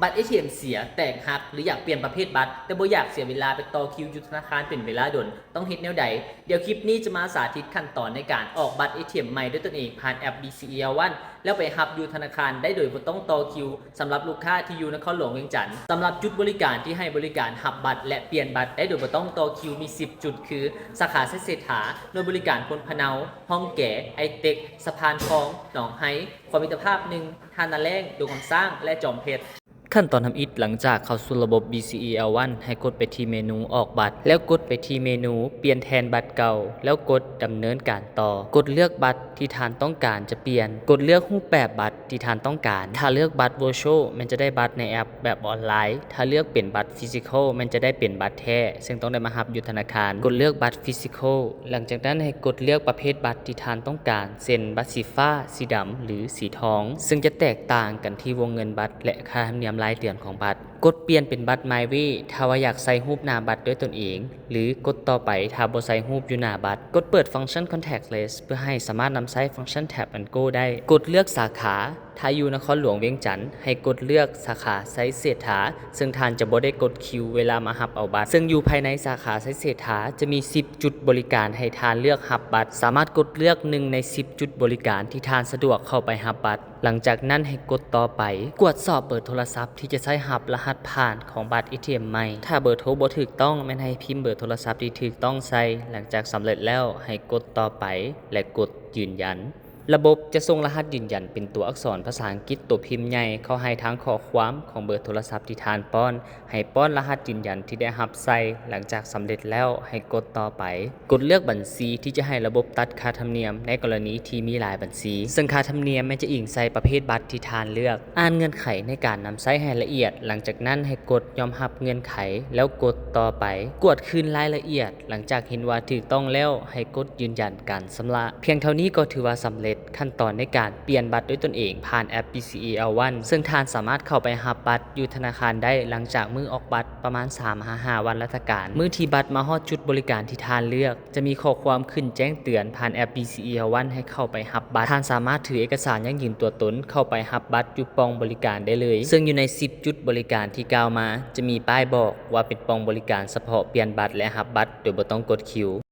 บัตร ATM เสียแตกหักหรืออยากเปลี่ยนประเภทบัตรแต่บ่อยากเสียเวลาไปต่อคิวอยู่ธนาคารเป็นเวลาดนต้องเฮ็ดแนวใดเดี๋ยวคลิปนี้จะมาสาธิตขั้นตอนในการออกบัตร ATM ใหม่ด้วยตนเองผ่านแอป BCE One แล้วไปรับอยู่ธนาคารได้โดยบ่ต้องต่อคิวสำหรับลูกค้าที่อยู่นครหลวงเวียงจันทน์สำหรับจุดบริการที่ให้บริการรับบัตรและเปลี่ยนบัตรได้โดยบ่ต้องต่อคิวมี10จุดคือสาขาเศรษฐาหน่วยบริการพลพะเนาห้องแก่ไอเต็กสะพานทองหนองไฮความมิตรภาพ1ทานาแรงดงคำสร้างและจอมเพชรขั้นตอนทำอิฐหลังจากเข้าสู่ระบบ BCE L1 ให้กดไปที่เมนูออกบัตรแล้วกดไปที่เมนูเปลี่ยนแทนบัตรเก่าแล้วกดดำเนินการต่อกดเลือกบัตรที่ท่านต้องการจะเปลี่ยนกดเลือกรูปแบบบัตรที่ท่านต้องการถ้าเลือกบัตร Virtual มันจะได้บัตรในแอปแบบออนไลน์ถ้าเลือกเป็นบัตร Physical มันจะได้เป็นบัตรแท้ซึ่งต้องได้มารับอยู่ธนาคารกดเลือกบัตร Physical หลังจากนั้นให้กดเลือกประเภทบัตรที่ท่านต้องการเช่นบัตรสีฟ้าสีดำหรือสีทองซึ่งจะแตกต่างกันที่วงเงินบัตรและค่าธรรมเนียมรายเดือนของบัตรกดเปลี่ยนเป็นบัตร MyWay ถ้าว่าอยากใส่รูปหน้าบัตรด้วยตนเองหรือกดต่อไปถ้าบ่ใส่รูปอยู่หน้าบัตรกดเปิดฟังก์ชัน Contactless เพื่อให้สามารถนำใช้ฟังก์ชัน Tap and Go ได้กดเลือกสาขาถ้าอยู่นครหลวงเวียงจันทน์ให้กดเลือกสาขาไซต์เศรษฐาซึ่งท่านจะบ่ได้กดคิวเวลามารับเอาบัตรซึ่งอยู่ภายในสาขาไซต์เศรษฐาจะมี10จุดบริการให้ท่านเลือกรับบัตรสามารถกดเลือก1ใน10จุดบริการที่ท่านสะดวกเข้าไปรับบัตรหลังจากนั้นให้กดต่อไปกวดสอบเบอร์โทรศัพท์ที่จะใช้รับรหัสผ่านของบัตร ATM ใหม่ถ้าเบอร์โทรบ่ถูกต้องแม่นให้พิมพ์เบอร์โทรศัพท์ที่ถูกต้องใส่หลังจากสำเร็จแล้วให้กดต่อไปและกดยืนยันระบบจะส่งรหัสยืนยันเป็นตัวอักษรภาษาอังกฤษตัวพิมพ์ใหญ่เข้าให้ทางข้อความของเบอร์โทรศัพท์ที่ท่านป้อนให้ป้อนรหัสยืนยันที่ได้รับใส่หลังจากสำเร็จแล้วให้กดต่อไปกดเลือกบัญชีที่จะให้ระบบตัดค่าธรรมเนียมในกรณีที่มีหลายบัญชีซึ่งค่าธรรมเนียมมันจะอิงใส่ประเภทบัตรที่ท่านเลือกอ่านเงื่อนไขในการนำใช้ให้ละเอียดหลังจากนั้นให้กดยอมรับเงื่อนไขแล้วกดต่อไปกดคืนรายละเอียดหลังจากเห็นว่าถูกต้องแล้วให้กดยืนยันการชำระเพียงเท่านี้ก็ถือว่าสำเร็จขั้นตอนในการเปลี่ยนบัตรด้วยตนเองผ่านแอป BCE L1 ซึ่งท่านสามารถเข้าไปรับบัตรอยู่ธนาคารได้หลังจากมือออกบัตรประมาณ 3-5 วันราชการมือที่บัตรมาฮอดจุดบริการที่ท่านเลือกจะมีข้อความขึ้นแจ้งเตือนผ่านแอป BCE L1 ให้เข้าไปรับบัตรท่านสามารถถือเอกสารยั่งยืนตัวตนเข้าไปรับบัตรอยู่ปองบริการได้เลยซึ่งอยู่ใน10จุดบริการที่กล่าวมาจะมีป้ายบอกว่าเป็นปองบริการเฉพาะเปลี่ยนบัตรและรับบัตรโดยบ่ต้องกดคิว